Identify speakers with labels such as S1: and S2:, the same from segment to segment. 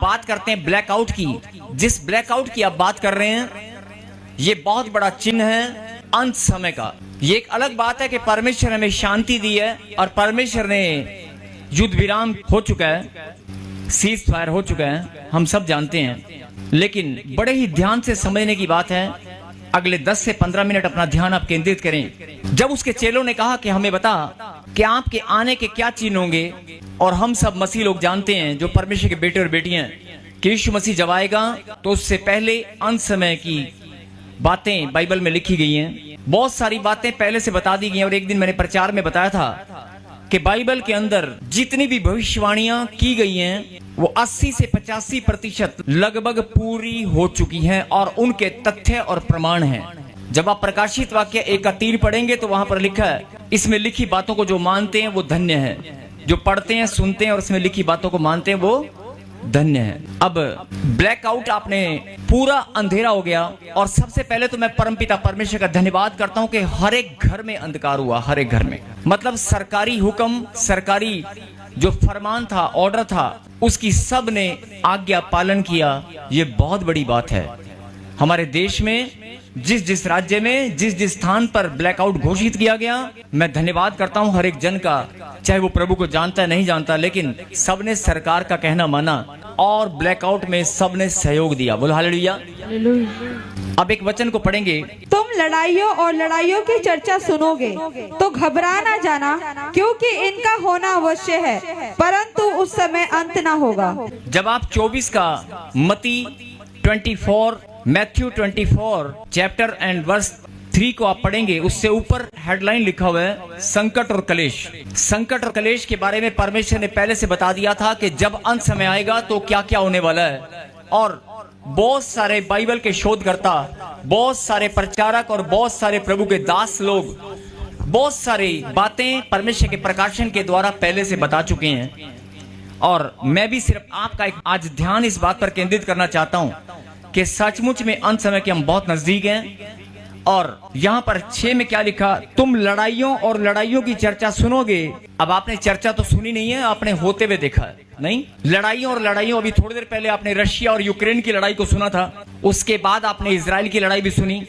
S1: बात करते हैं ब्लैकआउट की। जिस ब्लैकआउट की आप बात कर रहे हैं, ये बहुत बड़ा चिन्ह है अंत समय का। ये एक अलग बात है कि परमेश्वर हमें शांति दी है और परमेश्वर ने युद्ध विराम हो चुका है, सीज फायर हो चुका है, हम सब जानते हैं। लेकिन बड़े ही ध्यान से समझने की बात है, अगले 10 से 15 मिनट अपना ध्यान आप केंद्रित करें। जब उसके चेलों ने कहा कि हमें बता कि आपके आने के क्या चिन्ह होंगे, और हम सब मसीह लोग जानते हैं जो परमेश्वर के बेटे और बेटियां कि यीशु मसीह जब आएगा तो उससे पहले अंत समय की बातें बाइबल में लिखी गई हैं। बहुत सारी बातें पहले से बता दी गई हैं। और एक दिन मैंने प्रचार में बताया था कि बाइबल के अंदर जितनी भी भविष्यवाणियां की गई हैं वो 80 से 85% लगभग पूरी हो चुकी हैं और उनके तथ्य और प्रमाण हैं। जब आप प्रकाशित वाक्य 1-3 पढ़ेंगे तो वहां पर लिखा है, इसमें लिखी बातों को जो मानते हैं वो धन्य है। जो पढ़ते हैं, सुनते हैं और इसमें लिखी बातों को मानते हैं वो धन्य है। अब ब्लैकआउट आपने पूरा अंधेरा हो गया। और सबसे पहले तो मैं परमपिता परमेश्वर का धन्यवाद करता हूं कि हर एक घर में अंधकार हुआ, हर एक घर में। मतलब सरकारी हुक्म, सरकारी जो फरमान था, ऑर्डर था, उसकी सब ने आज्ञा पालन किया। ये बहुत बड़ी बात है। हमारे देश में जिस जिस राज्य में जिस जिस स्थान पर ब्लैकआउट घोषित किया गया, मैं धन्यवाद करता हूं हर एक जन का, चाहे वो प्रभु को जानता है नहीं जानता, लेकिन सबने सरकार का कहना माना और ब्लैकआउट में सबने सहयोग दिया। बोलो हालेलुया। अब एक वचन को पढ़ेंगे,
S2: तुम लड़ाइयों और लड़ाइयों की चर्चा सुनोगे तो घबरा ना जाना, क्योंकि इनका होना अवश्य है, परंतु उस समय अंत ना होगा।
S1: जब आप 24 का मती 24 मैथ्यू 24 चैप्टर एंड वर्स 3 को आप पढ़ेंगे, उससे ऊपर हेडलाइन लिखा हुआ है संकट और कलेश। संकट और कलेश के बारे में परमेश्वर ने पहले से बता दिया था कि जब अंत समय आएगा तो क्या क्या होने वाला है। और बहुत सारे बाइबल के शोधकर्ता, बहुत सारे प्रचारक और बहुत सारे प्रभु के दास लोग बहुत सारी बातें परमेश्वर के प्रकाशन के द्वारा पहले से बता चुके हैं। और मैं भी सिर्फ आपका एक आज ध्यान इस बात पर केंद्रित करना चाहता हूं कि सचमुच में अंत समय के हम बहुत नजदीक हैं। और यहाँ पर 6 में क्या लिखा, तुम लड़ाइयों और लड़ाइयों की चर्चा सुनोगे। अब आपने चर्चा तो सुनी नहीं है, आपने होते हुए देखा है। नहीं, लड़ाइयों और लड़ाइयों, अभी थोड़ी देर पहले आपने रशिया और यूक्रेन की लड़ाई को सुना था, उसके बाद आपने इजराइल की लड़ाई भी सुनी।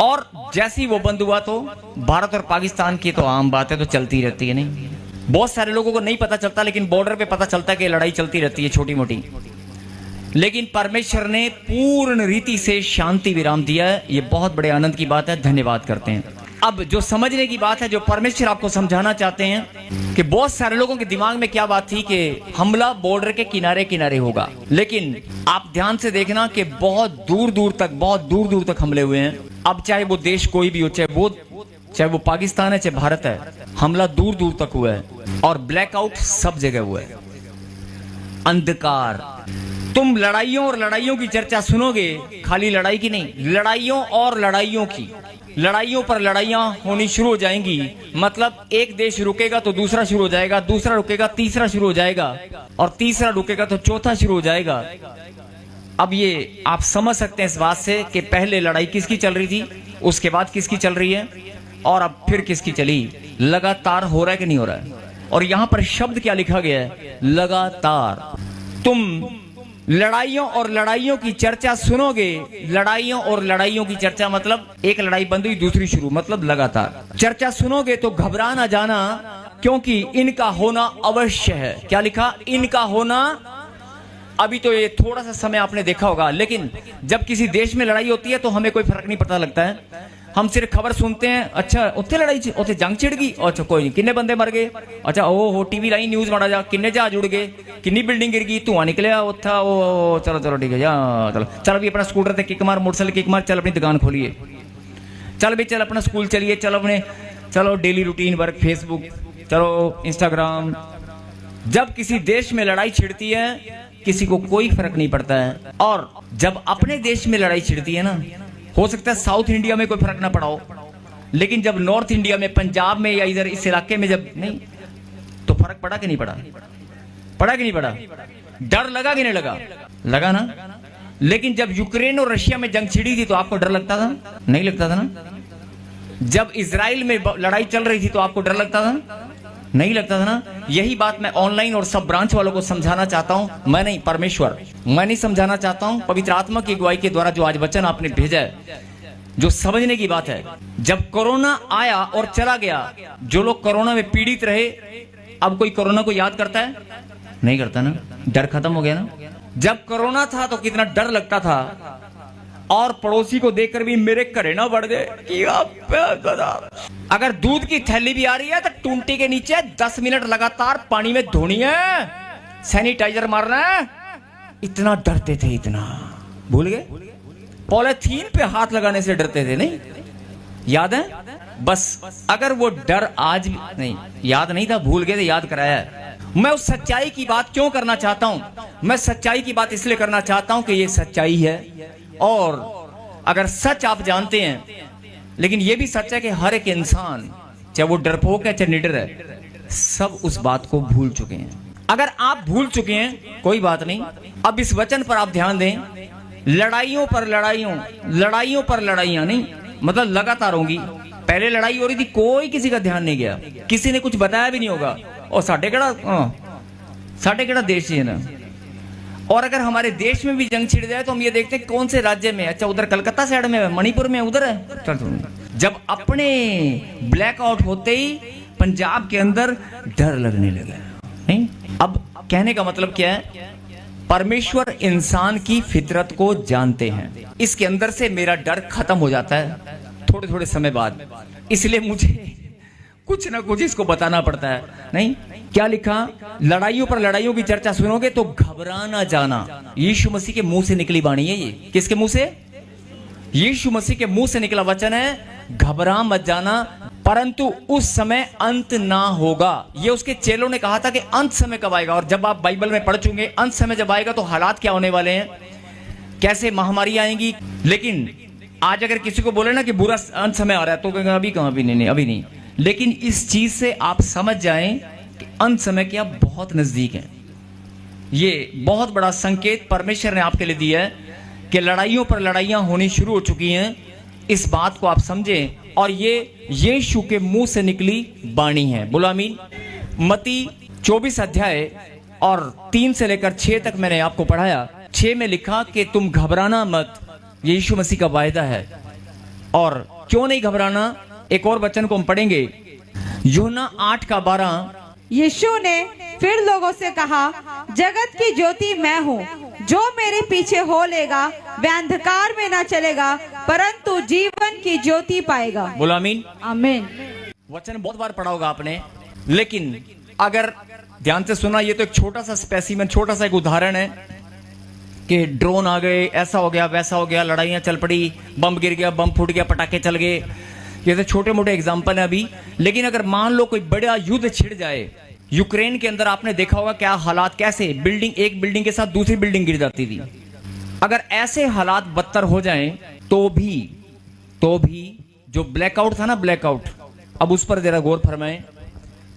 S1: और जैसे ही वो बंद हुआ तो भारत और पाकिस्तान की तो आम बातें तो चलती रहती है। नहीं, बहुत सारे लोगों को नहीं पता चलता, लेकिन बॉर्डर पे पता चलता है कि लड़ाई चलती रहती है छोटी मोटी। लेकिन परमेश्वर ने पूर्ण रीति से शांति विराम दिया है। ये बहुत बड़े आनंद की बात है, धन्यवाद करते हैं। अब जो समझने की बात है, जो परमेश्वर आपको समझाना चाहते हैं कि बहुत सारे लोगों के दिमाग में क्या बात थी कि हमला बॉर्डर के किनारे किनारे होगा। लेकिन आप ध्यान से देखना कि बहुत दूर दूर तक हमले हुए हैं। अब चाहे वो देश कोई भी हो, चाहे वो पाकिस्तान है, चाहे भारत है, हमला दूर दूर तक हुआ है। और ब्लैकआउट सब जगह हुआ है, अंधकार। तुम लड़ाइयों और लड़ाइयों की चर्चा सुनोगे, खाली लड़ाई की नहीं, लड़ाइयों और लड़ाइयों की, लड़ाइयों पर लड़ाइयां होनी शुरू हो जाएंगी। मतलब एक देश रुकेगा तो दूसरा शुरू हो जाएगा, दूसरा रुकेगा तीसरा शुरू हो जाएगा, और तीसरा रुकेगा तो चौथा शुरू हो जाएगा। अब ये आप समझ सकते हैं इस बात से कि पहले लड़ाई किसकी चल रही थी, उसके बाद किसकी चल रही है, और अब फिर किसकी चली। लगातार हो रहा है कि नहीं हो रहा है। और यहां पर शब्द क्या लिखा गया है, लगातार। तुम लड़ाइयों और लड़ाइयों की चर्चा सुनोगे। लड़ाइयों और लड़ाइयों की चर्चा मतलब एक लड़ाई बंद हुई दूसरी शुरू, मतलब लगातार। चर्चा सुनोगे तो घबरा ना जाना, क्योंकि इनका होना अवश्य है। क्या लिखा, इनका होना। अभी तो ये थोड़ा सा समय आपने देखा होगा, लेकिन जब किसी देश में लड़ाई होती है तो हमें कोई फर्क नहीं पता लगता है। हम सिर्फ खबर सुनते हैं, अच्छा उत्थे लड़ाई उत्थे जंग छिड़ गई, अच्छा कोई नहीं, किन्ने बंदे मर गए, अच्छा ओ टीवी लाई न्यूज माड़ा जा, किन्ने जहाज उड़ गए, किन्नी बिल्डिंग गिर गई, धुआं निकलिया उत्था, ओ चलो चलो ठीक है जा, चल भी अपना स्कूटर ते किक मार, मोटरसाइकिल किक मार, चल अपनी दुकान खोलिए, चल भी चल अपना स्कूल चलिए, चलो अपने चलो डेली रूटीन वर्क, फेसबुक, चलो इंस्टाग्राम। जब किसी देश में लड़ाई छिड़ती है किसी को कोई फर्क नहीं पड़ता है। और जब अपने देश में लड़ाई छिड़ती है ना, हो सकता है साउथ इंडिया में कोई फर्क ना पड़ा हो, लेकिन जब नॉर्थ इंडिया में, पंजाब में या इधर इस इलाके में जब नहीं, तो फर्क पड़ा कि नहीं पड़ा, पड़ा कि नहीं पड़ा, डर लगा कि नहीं लगा, लगा ना। लेकिन जब यूक्रेन और रशिया में जंग छिड़ी थी तो आपको डर लगता था, नहीं लगता था ना। जब इजराइल में लड़ाई चल रही थी तो आपको डर लगता था, नहीं लगता था ना। यही बात मैं ऑनलाइन और सब ब्रांच वालों को समझाना चाहता हूं। मैं नहीं, परमेश्वर, मैं नहीं समझाना चाहता हूं, पवित्र आत्मा की अगुवाई के द्वारा जो आज वचन आपने भेजा है, जो समझने की बात है। जब कोरोना आया और चला गया, जो लोग कोरोना में पीड़ित रहे, अब कोई कोरोना को याद करता है? नहीं करता ना। डर खत्म हो गया ना। जब कोरोना था तो कितना डर लगता था, और पड़ोसी को देखकर भी मेरे करे ना बढ़ गए कि अगर दूध की थैली भी आ रही है तो टूंटी के नीचे 10 मिनट लगातार पानी में धोनी है, सैनिटाइजर मारना है। इतना डरते थे, इतना। भूल गए? पॉलिथीन पे हाथ लगाने से डरते थे, नहीं याद है? बस अगर वो डर आज भी नहीं, याद नहीं था, भूल गए थे, याद कराया है। मैं उस सच्चाई की बात क्यों करना चाहता हूं? मैं सच्चाई की बात इसलिए करना चाहता हूं कि ये सच्चाई है, और अगर सच आप जानते हैं, लेकिन ये भी सच है कि हर एक इंसान, चाहे वो डरपोक है चाहे निडर है, सब उस बात को भूल चुके हैं। अगर आप भूल चुके हैं, कोई बात नहीं, अब इस वचन पर आप ध्यान दें। लड़ाइयों पर लड़ाइयों, लड़ाइयों पर लड़ाइयां नहीं, मतलब लगातार होंगी। पहले लड़ाई हो रही थी, कोई किसी का ध्यान नहीं गया, किसी ने कुछ बताया भी नहीं होगा, और साढ़े केड़ा देश है ना। और अगर हमारे देश में भी जंग छिड़ जाए तो हम ये देखते हैं कौन से राज्य में, अच्छा उधर कलकत्ता साइड में है, मणिपुर में उधर है। जब अपने ब्लैकआउट होते ही पंजाब के अंदर डर लगने लगा, नहीं? अब कहने का मतलब क्या है? परमेश्वर इंसान की फितरत को जानते हैं। इसके अंदर से मेरा डर खत्म हो जाता है थोड़े थोड़े समय बाद, इसलिए मुझे कुछ ना कुछ इसको बताना पड़ता है। नहीं, क्या लिखा? लड़ाइयों पर लड़ाइयों की चर्चा सुनोगे तो घबरा ना जाना। यीशु मसीह के मुंह से निकली वाणी है ये। किसके मुंह से? यीशु मसीह के मुंह से निकला वचन है, घबरा मत जाना, परंतु उस समय अंत ना होगा। ये उसके चेलों ने कहा था कि अंत समय कब आएगा। और जब आप बाइबल में पढ़ चुके, अंत समय जब आएगा तो हालात क्या होने वाले हैं, कैसे महामारी आएंगी। लेकिन आज अगर किसी को बोले ना कि बुरा अंत समय आ रहा है, तो कहेंगे अभी कहां, अभी नहीं, अभी नहीं। लेकिन इस चीज से आप समझ जाएं कि अंत समय क्या बहुत नजदीक है। ये बहुत बड़ा संकेत परमेश्वर ने आपके लिए दिया है कि लड़ाइयों पर लड़ाइयां होनी शुरू हो चुकी हैं। इस बात को आप समझें, और ये यीशु के मुंह से निकली वाणी है। बोलो आमीन। मत्ती 24 अध्याय और 3 से लेकर 6 तक मैंने आपको पढ़ाया। 6 में लिखा कि तुम घबराना मत, यीशु मसीह का वायदा है। और क्यों नहीं घबराना, एक और वचन को हम पढ़ेंगे, यूहन्ना 8:12।
S2: यीशु ने फिर लोगों से कहा, जगत की ज्योति मैं हूँ, जो मेरे पीछे हो लेगा वह अंधकार में ना चलेगा, परंतु जीवन की ज्योति पाएगा।
S1: बोलो आमीन।
S2: आमीन।
S1: वचन बहुत बार पढ़ा होगा आपने, लेकिन अगर ध्यान से सुना, ये तो एक छोटा सा स्पेसिमेन, छोटा सा एक उदाहरण है कि ड्रोन आ गए, ऐसा हो गया, वैसा हो गया, लड़ाइयां चल पड़ी, बम गिर गया, बम फूट गया, पटाखे चल गए। ये तो छोटे मोटे एग्जाम्पल है अभी। लेकिन अगर मान लो कोई बड़ा युद्ध छिड़ जाए, यूक्रेन के अंदर आपने देखा होगा क्या हालात, कैसे बिल्डिंग, एक बिल्डिंग के साथ दूसरी बिल्डिंग गिर जाती थी। अगर ऐसे हालात बदतर हो जाएं तो भी जो ब्लैकआउट था ना, ब्लैकआउट, अब उस पर जरा गौर फरमाएं।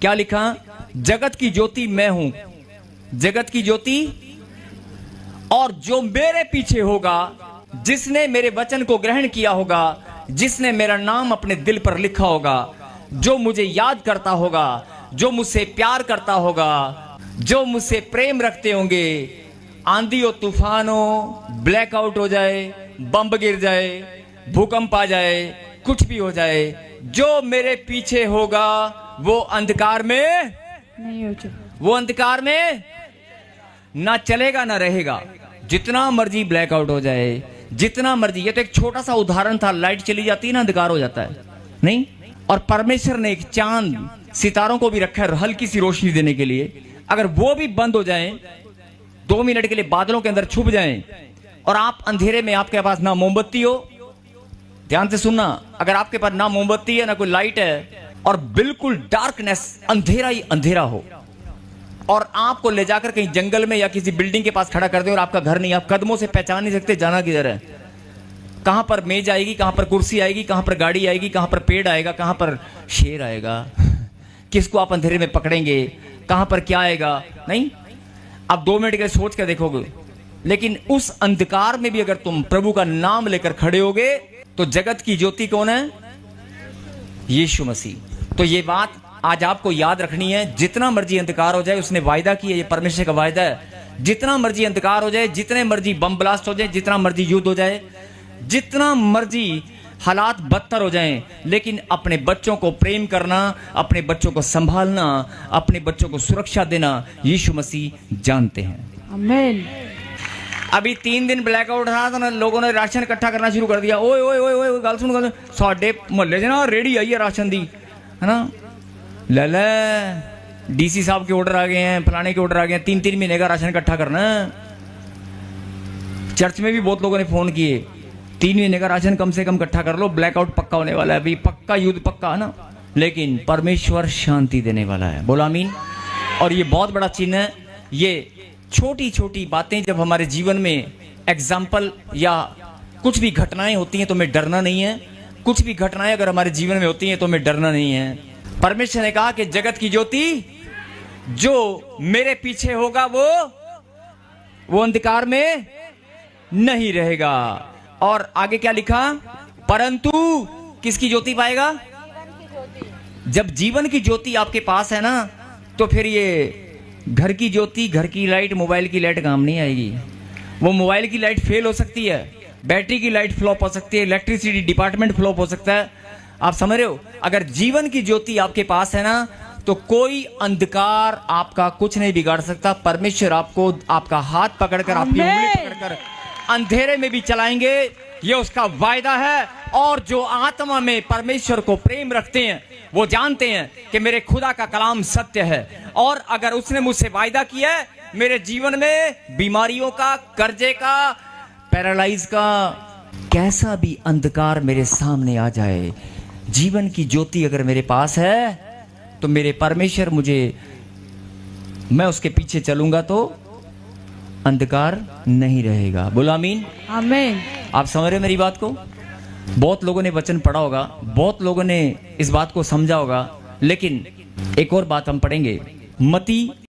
S1: क्या लिखा? जगत की ज्योति मैं हूं, जगत की ज्योति, और जो मेरे पीछे होगा, जिसने मेरे वचन को ग्रहण किया होगा, जिसने मेरा नाम अपने दिल पर लिखा होगा, जो मुझे याद करता होगा, जो मुझसे प्यार करता होगा, जो मुझसे प्रेम रखते होंगे, आंधी और तूफान हो, ब्लैकआउट हो जाए, बम गिर जाए, भूकंप आ जाए, कुछ भी हो जाए, जो मेरे पीछे होगा वो अंधकार में
S2: नहीं हो,
S1: वो अंधकार में ना चलेगा ना रहेगा। जितना मर्जी ब्लैकआउट हो जाए, जितना मर्जी, ये तो एक छोटा सा उदाहरण था, लाइट चली जाती है ना, अंधकार हो जाता है, नहीं? और परमेश्वर ने एक चांद, सितारों को भी रखा है हल्की सी रोशनी देने के लिए। अगर वो भी बंद हो जाएं, 2 मिनट के लिए बादलों के अंदर छुप जाएं, और आप अंधेरे में, आपके पास ना मोमबत्ती हो, ध्यान से सुनना, अगर आपके पास ना मोमबत्ती है ना कोई लाइट है, और बिल्कुल डार्कनेस, अंधेरा ही अंधेरा हो, और आपको ले जाकर कहीं जंगल में या किसी बिल्डिंग के पास खड़ा कर दे, और आपका घर नहीं, आप कदमों से पहचान नहीं सकते जाना किधर है, कहां पर मेज आएगी, कहां पर कुर्सी आएगी, कहां पर गाड़ी आएगी, कहां पर पेड़ आएगा, कहां पर शेर आएगा, किसको आप अंधेरे में पकड़ेंगे, कहां पर क्या आएगा, नहीं? आप 2 मिनट के लिए सोच कर देखोगे। लेकिन उस अंधकार में भी अगर तुम प्रभु का नाम लेकर खड़े होगे तो जगत की ज्योति कौन है? यीशु मसीह। तो ये बात आज आपको याद रखनी है, जितना मर्जी अंधकार हो जाए, उसने वायदा किया, ये परमेश्वर का वायदा है, जितना मर्जी अंधकार हो जाए, जितने मर्जी बम ब्लास्ट हो जाए, जितना मर्जी युद्ध हो जाए, जितना मर्जी हालात बदतर हो जाएं, लेकिन अपने बच्चों को प्रेम करना, अपने बच्चों को संभालना, अपने बच्चों को सुरक्षा देना यीशु मसीह जानते हैं।
S2: आमीन।
S1: अभी 3 दिन ब्लैकआउट रहा था ना, लोगों ने राशन इकट्ठा करना शुरू कर दिया। ओए ओए ओए ओए गल सुन, साडे मोहल्ले च ना रेडी आई है राशन दी, है ना, ले डीसी साहब के ऑर्डर आ गए हैं, फलाने के ऑर्डर आ गए हैं, 3-3 महीने का राशन इकट्ठा करना है। चर्च में भी बहुत लोगों ने फोन किए, 3 महीने का राशन कम से कम इकट्ठा कर लो, ब्लैकआउट पक्का होने वाला है, अभी पक्का युद्ध पक्का है ना। लेकिन परमेश्वर शांति देने वाला है, बोला आमीन। और ये बहुत बड़ा चिन्ह है। ये छोटी छोटी बातें जब हमारे जीवन में एग्जाम्पल या कुछ भी घटनाएं होती हैं तो हमें डरना नहीं है। कुछ भी घटनाएं अगर हमारे जीवन में होती हैं तो हमें डरना नहीं है। परमेश्वर ने कहा कि जगत की ज्योति जो मेरे पीछे होगा वो अंधकार में नहीं रहेगा। और आगे क्या लिखा, परंतु किसकी ज्योति पाएगा? जब जीवन की ज्योति आपके पास है ना, तो फिर ये घर की ज्योति, घर की लाइट, मोबाइल की लाइट काम नहीं आएगी। वो मोबाइल की लाइट फेल हो सकती है, बैटरी की लाइट फ्लॉप हो सकती है, इलेक्ट्रिसिटी डिपार्टमेंट फ्लॉप हो सकता है। आप समझ रहे हो? अगर जीवन की ज्योति आपके पास है ना, तो कोई अंधकार आपका कुछ नहीं बिगाड़ सकता। परमेश्वर आपको आपका हाथ पकड़कर, आपकी उंगली पकड़कर अंधेरे में भी चलाएंगे, ये उसका वायदा है। और जो आत्मा में परमेश्वर को प्रेम रखते हैं वो जानते हैं कि मेरे खुदा का कलाम सत्य है। और अगर उसने मुझसे वायदा किया है, मेरे जीवन में बीमारियों का, कर्जे का, पैरालाइज का, कैसा भी अंधकार मेरे सामने आ जाए, जीवन की ज्योति अगर मेरे पास है तो मेरे परमेश्वर मैं उसके पीछे चलूंगा तो अंधकार नहीं रहेगा। बोलो आमीन।
S2: आमीन।
S1: आप समझ रहे हो मेरी बात को? बहुत लोगों ने वचन पढ़ा होगा, बहुत लोगों ने इस बात को समझा होगा, लेकिन एक और बात हम पढ़ेंगे, मती